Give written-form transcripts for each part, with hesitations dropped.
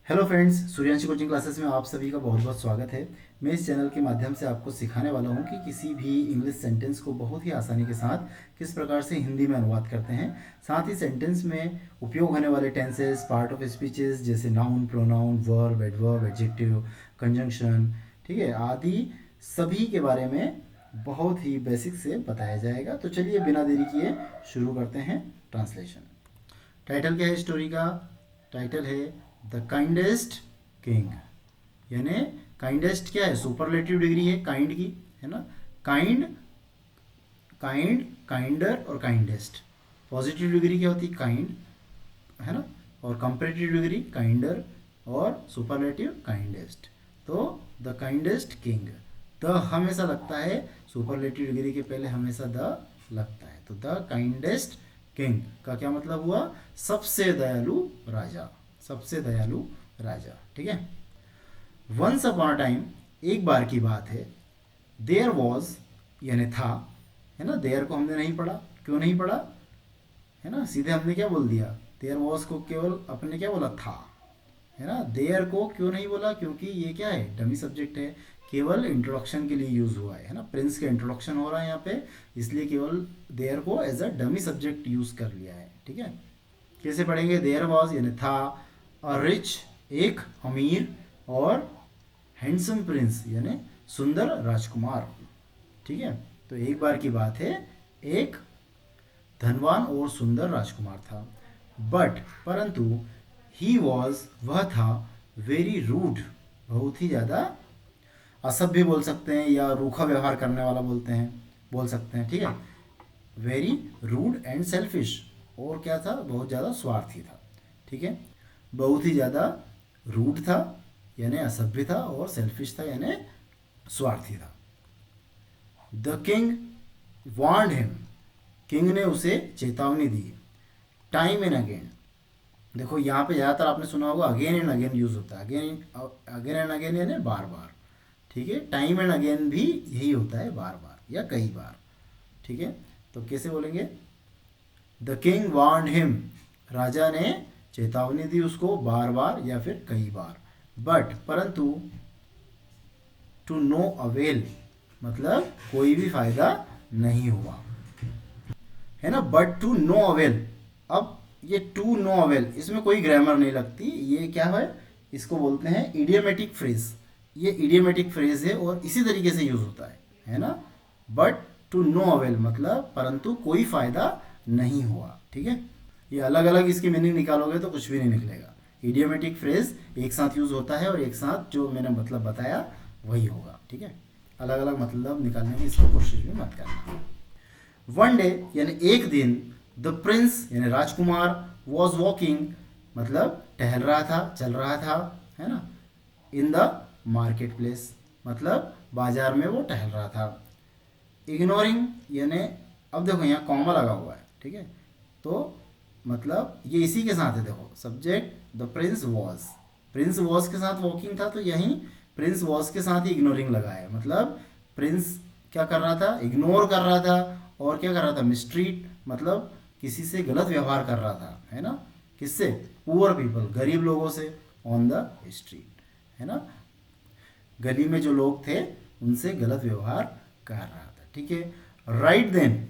Hello friends, Suryanshi coaching classes में आप सभी का बहुत बहुत स्वागत है। मैं इस चैनल के माध्यम से आपको सिखाने वाला हूं कि किसी भी इंग्लिश सेंटेंस को बहुत ही आसानी के साथ किस प्रकार से हिंदी में अनुवाद करते हैं। साथ ही सेंटेंस में उपयोग होने वाले टेंसेस, पार्ट ऑफ स्पीचेस जैसे noun, pronoun, verb, adverb, adjective, conjunction, ठीक है, आदि सभी के बारे में बहुत ही बेसिक से बताया जाएगा। तो चलिए बिना देरी किए शुरू करते हैं ट्रांसलेशन। टाइटल क्या है स्टोरी का? टाइटल है द काइंडेस्ट किंग। यानी काइंडेस्ट क्या है? सुपरलेटिव डिग्री है काइंड की, है ना। काइंड, काइंड, काइंडर और काइंडेस्ट। पॉजिटिव डिग्री क्या होती है? काइंड, है ना। और कंपेरेटिव डिग्री काइंडर और सुपरलेटिव काइंडेस्ट। तो द काइंडेस्ट किंग, द हमेशा लगता है, सुपरलेटिव डिग्री के पहले हमेशा द लगता है। तो द काइंडेस्ट किंग का क्या मतलब हुआ? सबसे दयालु राजा, सबसे दयालु राजा, ठीक है। वंस अपॉन अ टाइम, एक बार की बात है। देयर वॉज यानी था, है ना। देयर को हमने नहीं पढ़ा, क्यों नहीं पढ़ा, है ना। सीधे हमने क्या बोल दिया? देयर वॉज को केवल अपने क्या बोला? था, है ना। देयर को क्यों नहीं बोला? क्योंकि ये क्या है? डमी सब्जेक्ट है, केवल इंट्रोडक्शन के लिए यूज हुआ है ना। प्रिंस का इंट्रोडक्शन हो रहा है यहाँ पे, इसलिए केवल देयर को as a dummy subject use कर लिया है, ठीक है। कैसे पढ़ेंगे? देयर वॉज यानी था, अ रिच एक अमीर, और हैंडसम प्रिंस यानी सुंदर राजकुमार, ठीक है। तो एक बार की बात है, एक धनवान और सुंदर राजकुमार था। बट परंतु, ही वॉज वह था, वेरी रूड बहुत ही ज़्यादा असभ्य बोल सकते हैं, या रूखा व्यवहार करने वाला बोल सकते हैं, ठीक है। वेरी रूड एंड सेल्फिश, और क्या था? बहुत ज़्यादा स्वार्थी था, ठीक है। बहुत ही ज़्यादा रूड था यानी असभ्य था, और सेल्फिश था यानी स्वार्थी था। The king warned him, king ने उसे चेतावनी दी। टाइम एंड अगेन, देखो यहाँ पे ज़्यादातर आपने सुना होगा अगेन एंड अगेन यूज होता है। अगेन, अगेन एंड अगेन यानी बार बार, ठीक है। टाइम एंड अगेन भी यही होता है, बार बार या कई बार, ठीक है। तो कैसे बोलेंगे? द किंग वार्नड हिम, राजा ने चेतावनी दी उसको बार बार या फिर कई बार। बट परंतु, टू नो अवेल मतलब कोई भी फायदा नहीं हुआ, है ना। बट टू नो अवेल, अब ये टू नो अवेल, इसमें कोई ग्रामर नहीं लगती। ये क्या है? इसको बोलते हैं इडियोमेटिक फ्रेज। ये इडियोमेटिक फ्रेज है और इसी तरीके से यूज होता है ना। बट टू नो अवेल मतलब परंतु कोई फायदा नहीं हुआ, ठीक है। ये अलग अलग इसकी मीनिंग निकालोगे तो कुछ भी नहीं निकलेगा। इडियोमेटिक फ्रेज एक साथ यूज होता है और एक साथ जो मैंने मतलब बताया वही होगा, ठीक है। अलग अलग मतलब निकालने की इसको कोशिश भी मत करना। वन डे यानी एक दिन, द प्रिंस यानी राजकुमार, वॉज वॉकिंग मतलब टहल रहा था, चल रहा था, है ना। इन द मार्केट प्लेस मतलब बाजार में वो टहल रहा था। इग्नोरिंग यानी, अब देखो यहाँ कॉमा लगा हुआ है, ठीक है। तो मतलब ये इसी के साथ है, देखो subject the Prince was, Prince was के साथ वॉकिंग था, तो यहीं प्रिंस वॉज के साथ ही इग्नोरिंग लगा है। मतलब प्रिंस क्या कर रहा था? इग्नोर कर रहा था। और क्या कर रहा था? मिस्ट्रीट मतलब किसी से गलत व्यवहार कर रहा था, है ना। किससे? पुअर पीपल, गरीब लोगों से, ऑन द स्ट्रीट, है ना। गली में जो लोग थे उनसे गलत व्यवहार कर रहा था, ठीक है। राइट देन,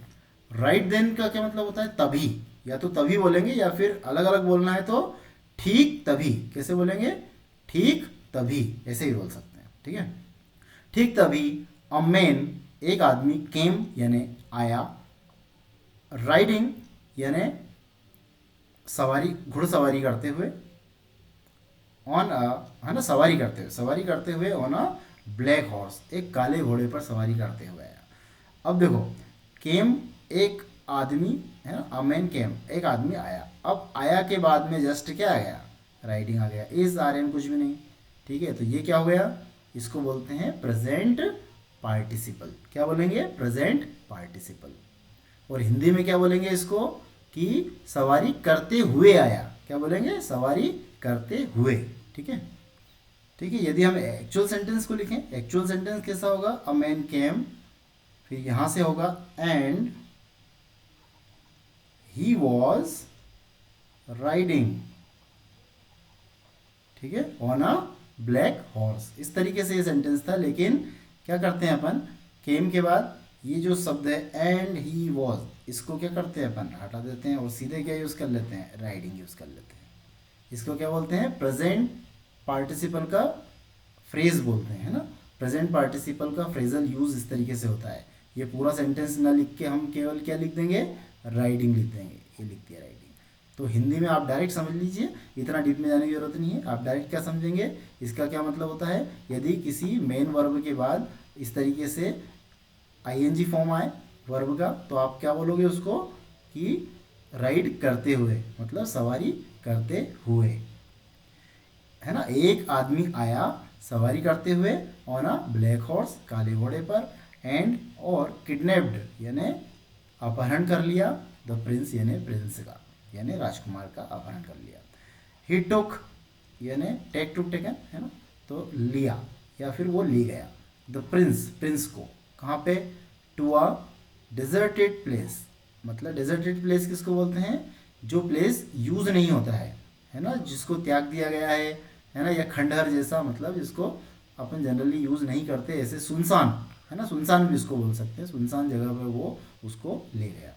राइट देन का क्या मतलब होता है? तभी, या तो तभी बोलेंगे या फिर अलग अलग बोलना है तो ठीक तभी। कैसे बोलेंगे? ठीक तभी, ऐसे ही बोल सकते हैं, ठीक है। ठीक तभी, अ मैन एक आदमी, केम यानी आया, राइडिंग यानी सवारी, घुड़सवारी करते हुए, ऑन अ, है ना, सवारी करते हुए ऑन अ ब्लैक हॉर्स, एक काले घोड़े पर सवारी करते हुए आया। अब देखो, केम एक आदमी, है ना, अ मैन केम एक आदमी आया। अब आया के बाद में जस्ट क्या आ गया? राइडिंग आ गया। इज आर एन कुछ भी नहीं, ठीक है। तो ये क्या हो गया? इसको बोलते हैं प्रेजेंट पार्टिसिपल। क्या बोलेंगे? Present participle. और हिंदी में क्या बोलेंगे इसको? कि सवारी करते हुए आया। क्या बोलेंगे? सवारी करते हुए, ठीक है। ठीक है। यदि हम एक्चुअल सेंटेंस को लिखें, एक्चुअल सेंटेंस कैसा होगा? अ मैन केम, फिर यहां से होगा एंड ही वॉज राइडिंग, ठीक है, ऑन अ ब्लैक हॉर्स। इस तरीके से ये सेंटेंस था, लेकिन क्या करते हैं अपन, केम के बाद ये जो शब्द है एंड ही वॉज, इसको क्या करते हैं अपन, हटा देते हैं और सीधे क्या यूज़ कर लेते हैं, राइडिंग यूज़ कर लेते हैं। इसको क्या बोलते हैं, प्रेजेंट पार्टिसिपल का फ्रेज बोलते हैं, है ना। प्रेजेंट पार्टिसिपल का फ्रेजल यूज़ इस तरीके से होता है। ये पूरा सेंटेंस ना लिख के हम केवल क्या लिख देंगे, राइडिंग लिख देंगे, ये लिख दिया राइडिंग। तो हिंदी में आप डायरेक्ट समझ लीजिए, इतना डीप में जाने की जरूरत नहीं है। आप डायरेक्ट क्या समझेंगे, इसका क्या मतलब होता है, यदि किसी मेन वर्ब के बाद इस तरीके से आईएनजी फॉर्म आए वर्ब का, तो आप क्या बोलोगे उसको, कि राइड करते हुए, मतलब सवारी करते हुए, है ना। एक आदमी आया सवारी करते हुए ऑन अ ब्लैक हॉर्स, काले घोड़े पर, एंड और किडनैप्ड यानी अपहरण कर लिया, द प्रिंस यानी प्रिंस का, यानी राजकुमार का अपहरण कर लिया। ही टुक यानी टेक टू टेकन, है ना, तो लिया या फिर वो ले गया, द प्रिंस प्रिंस को, कहाँ पे, टू अ डिजर्टेड प्लेस। मतलब डिजर्टेड प्लेस किसको बोलते हैं, जो प्लेस यूज नहीं होता है ना, जिसको त्याग दिया गया है ना, या खंडहर जैसा, मतलब जिसको अपन जनरली यूज नहीं करते, ऐसे सुनसान, है ना, सुनसान भी इसको बोल सकते हैं, सुनसान जगह पर वो उसको ले गया।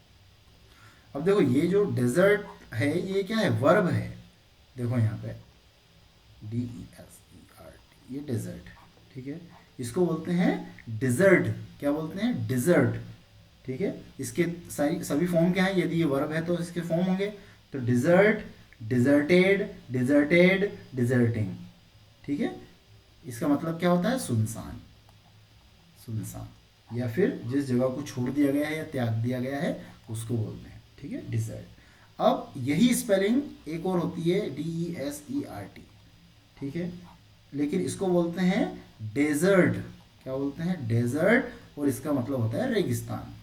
अब देखो ये जो डेजर्ट है ये क्या है, वर्ब है। देखो यहाँ पे DESERT, ये डेजर्ट, ठीक है, इसको बोलते हैं डिजर्ट। क्या बोलते हैं, डिजर्ट, ठीक है। इसके सारी सभी फॉर्म क्या है, यदि ये वर्ब है तो इसके फॉर्म होंगे, तो डिजर्ट, डिजर्टेड, डिजर्टेड, डिजर्टिंग, ठीक है। इसका मतलब क्या होता है, सुनसान, सुनसान, या फिर जिस जगह को छोड़ दिया गया है या त्याग दिया गया है उसको बोलते हैं, ठीक है, डिजर्ट। अब यही स्पेलिंग एक और होती है DESERT, ठीक है, लेकिन इसको बोलते हैं डेजर्ट। क्या बोलते हैं, डेजर्ट, और इसका मतलब होता है रेगिस्तान,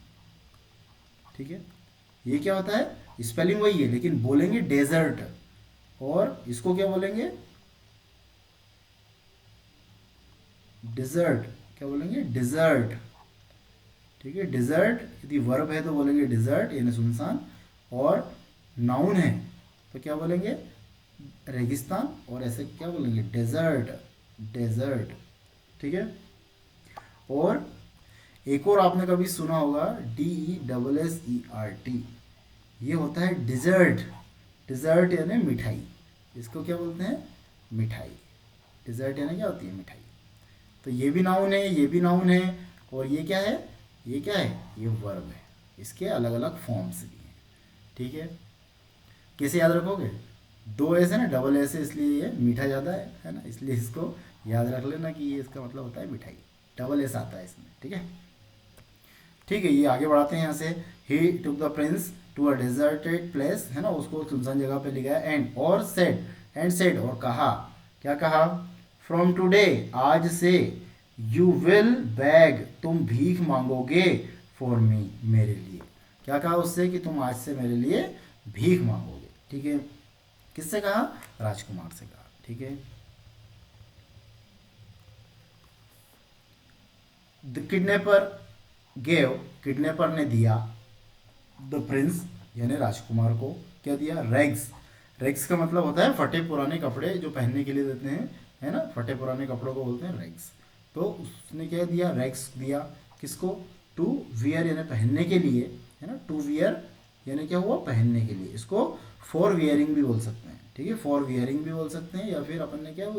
ठीक है। ये क्या होता है, स्पेलिंग वही है लेकिन बोलेंगे डेजर्ट, और इसको क्या बोलेंगे, डिजर्ट। क्या बोलेंगे, डिजर्ट, ठीक है। डिजर्ट यदि वर्ब है तो बोलेंगे डिजर्ट यानी सुनसान, और नाउन है तो क्या बोलेंगे, रेगिस्तान, और ऐसे क्या बोलेंगे, डेजर्ट, डेजर्ट, ठीक है। और एक और आपने कभी सुना होगा DESSERT, ये होता है डिजर्ट। डिजर्ट यानी मिठाई, इसको क्या बोलते हैं, मिठाई। डिजर्ट यानी क्या होती है, मिठाई। तो ये भी नाउन है, ये भी नाउन है, और ये क्या है, ये क्या है, ये वर्ब है। इसके अलग अलग फॉर्म्स भी हैं, ठीक है। कैसे याद रखोगे, दो एस है ना, डबल एस है, इसलिए ये मीठा ज़्यादा है ना, इसलिए इसको याद रख लेना कि ये इसका मतलब होता है मिठाई, डबल एस आता है इसमें, ठीक है। ठीक है, ये आगे बढ़ाते हैं यहाँ से। He took the prince to a deserted place, है ना, उसको सुनसान जगह पे ले गया, एंड और सेड, एंड सेड और कहा, क्या कहा, फ्रॉम टुडे आज से, यू विल बैग तुम भीख मांगोगे, फॉर मी मेरे लिए। क्या कहा उससे, कि तुम आज से मेरे लिए भीख मांगोगे, ठीक है। किससे कहा, राजकुमार से कहा, ठीक है। द किडनैपर गेव, किडनैपर ने दिया, द प्रिंस यानी राजकुमार को क्या दिया, रैग्स। रैग्स का मतलब होता है फटे पुराने कपड़े जो पहनने के लिए देते हैं, है ना, फटे पुराने कपड़ों को बोलते हैं रैग्स। तो उसने क्या दिया, रैग्स दिया, किसको, टू वियर यानी पहनने के लिए, है ना, टू वियर यानी क्या हुआ, पहनने के लिए। इसको फॉर वियरिंग भी बोल सकते हैं, ठीक है, फॉर वियरिंग भी बोल सकते हैं, या फिर अपन ने क्या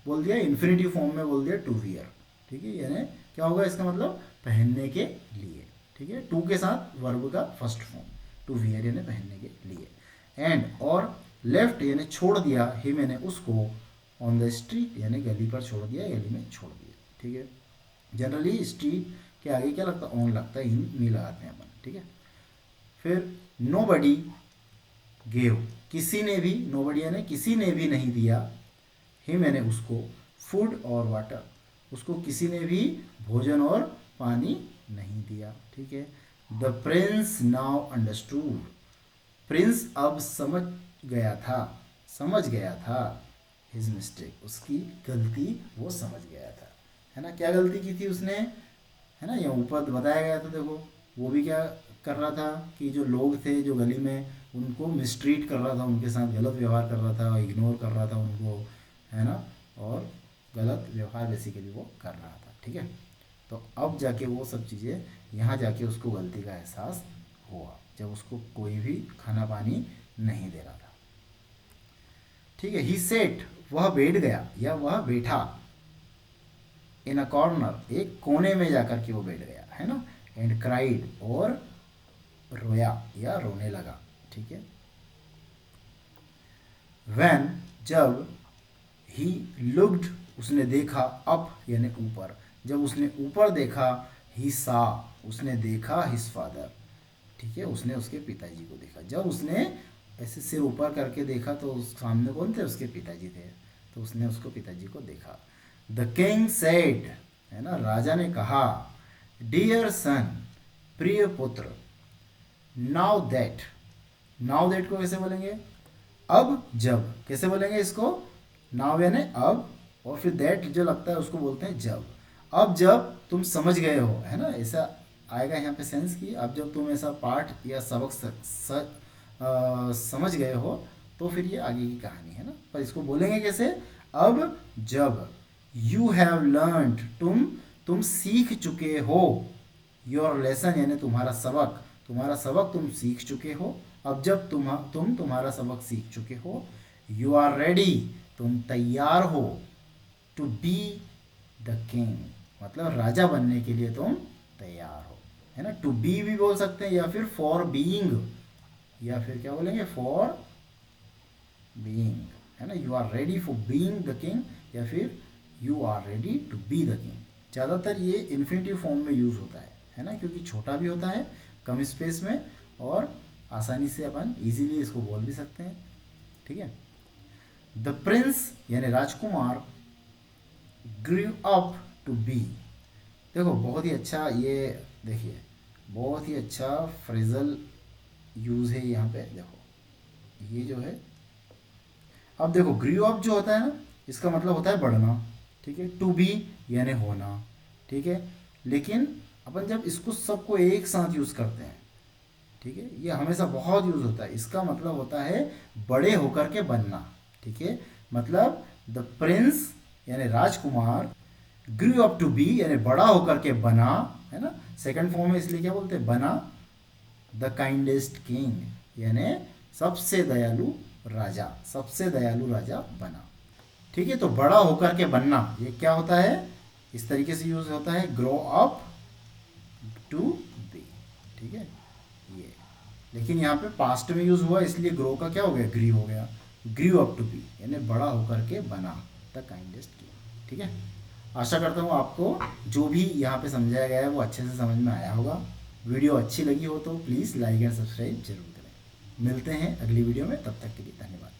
बोल दिया, इन्फिनिटिव फॉर्म में बोल दिया टू वियर, ठीक है। यानी क्या होगा इसका मतलब, पहनने के लिए, ठीक है, टू के साथ वर्ब का फर्स्ट फॉर्म, टू वियर यानी पहनने के लिए। एंड और लेफ्ट यानी छोड़ दिया, ही मैंने उसको, ऑन द स्ट्रीट यानी गली पर छोड़ दिया, गली में छोड़ दिया, ठीक है। जनरली स्ट्रीट के आगे क्या लगता है, ऑन लगता है, नहीं लगाते हैं अपन, ठीक है। फिर नोबडी गेव, किसी ने भी, नोबडी यानी किसी ने भी नहीं दिया, ही मैंने उसको, फूड और वाटर, उसको किसी ने भी भोजन और पानी नहीं दिया, ठीक है। The Prince now understood, Prince अब समझ गया था, समझ गया था, हिज मिस्टेक, उसकी गलती वो समझ गया था, है ना। क्या गलती की थी उसने, है ना, यहाँ ऊपर बताया गया था, देखो वो भी क्या कर रहा था, कि जो लोग थे जो गली में, उनको मिसट्रीट कर रहा था, उनके साथ गलत व्यवहार कर रहा था, इग्नोर कर रहा था उनको, है ना, और गलत व्यवहार बेसिकली वो कर रहा था। ठीक है, तो अब जाके वो सब चीज़ें, यहाँ जाके उसको गलती का एहसास हुआ जब उसको कोई भी खाना पानी नहीं दे रहा था। ठीक है, ही सेट, वह बैठ गया या वह बैठा, इन अ कॉर्नर, एक कोने में जाकर के वो बैठ गया, है ना, एंड क्राइड, और रोया या रोने लगा। ठीक है, व्हेन, जब, ही लुक्ड, उसने देखा, अप यानी ऊपर, जब उसने ऊपर देखा, ही सा, उसने देखा, हिज फादर। ठीक है, उसने उसके पिताजी को देखा। जब उसने ऐसे सिर ऊपर करके देखा तो उस सामने कौन थे, उसके पिताजी थे, तो उसने उसको पिताजी को देखा। द किंग सेड, है ना, राजा ने कहा, डियर सन, प्रिय पुत्र, नाउ दैट, नाउ दैट को कैसे बोलेंगे, अब जब, कैसे बोलेंगे इसको, नाउ यानी अब, और फिर दैट जो लगता है उसको बोलते हैं जब। अब जब तुम समझ गए हो, है ना, ऐसा आएगा यहाँ पे सेंस की, अब जब तुम ऐसा पाठ या सबक समझ गए हो तो फिर ये आगे की कहानी है ना। पर इसको बोलेंगे कैसे, अब जब, यू हैव लर्नड, तुम सीख चुके हो, योर लेसन यानी तुम्हारा सबक, तुम्हारा सबक तुम सीख चुके हो। अब जब तुम्हारा सबक सीख चुके हो, यू आर रेडी, तुम तैयार हो, टू बी द किंग, मतलब राजा बनने के लिए तुम तैयार हो, है ना। टू बी भी बोल सकते हैं, या फिर फॉर बीइंग, या फिर क्या बोलेंगे, फॉर बीइंग, है ना। You are ready for being the king, या फिर you are ready to be the king. ज़्यादातर ये इन्फिनेटिव फॉर्म में यूज़ होता है ना, क्योंकि छोटा भी होता है कम स्पेस में, और आसानी से अपन इजीली इसको बोल भी सकते हैं। ठीक है, द प्रिंस यानी राजकुमार, ग्रू अप टू बी, देखो बहुत ही अच्छा, ये देखिए बहुत ही अच्छा फ्रेजल यूज़ है यहाँ पे। देखो ये जो है, अब देखो ग्रू अप जो होता है ना, इसका मतलब होता है बढ़ना। ठीक है, टू बी यानी होना। ठीक है, लेकिन अपन जब इसको सबको एक साथ यूज़ करते हैं, ठीक है, ये हमेशा बहुत यूज़ होता है, इसका मतलब होता है बड़े होकर के बनना। ठीक है, मतलब द प्रिंस यानी राजकुमार, ग्रू अप टू बी यानी बड़ा होकर के बना, है ना। सेकंड फॉर्म में इसलिए क्या बोलते हैं, बना, द काइंडेस्ट किंग यानी सबसे दयालु राजा, सबसे दयालु राजा बना। ठीक है, तो बड़ा होकर के बनना, ये क्या होता है, इस तरीके से यूज होता है, ग्रो अप टू बी। ठीक है, ये, लेकिन यहाँ पे पास्ट में यूज हुआ, इसलिए ग्रो का क्या हो गया, ग्री हो गया, ग्रू अप टू बी यानी बड़ा होकर के बना, द काइंडेस्ट किंग। ठीक है, आशा करता हूँ आपको जो भी यहाँ पे समझाया गया है वो अच्छे से समझ में आया होगा। वीडियो अच्छी लगी हो तो प्लीज़ लाइक एंड सब्सक्राइब जरूर करें। मिलते हैं अगली वीडियो में, तब तक के लिए धन्यवाद।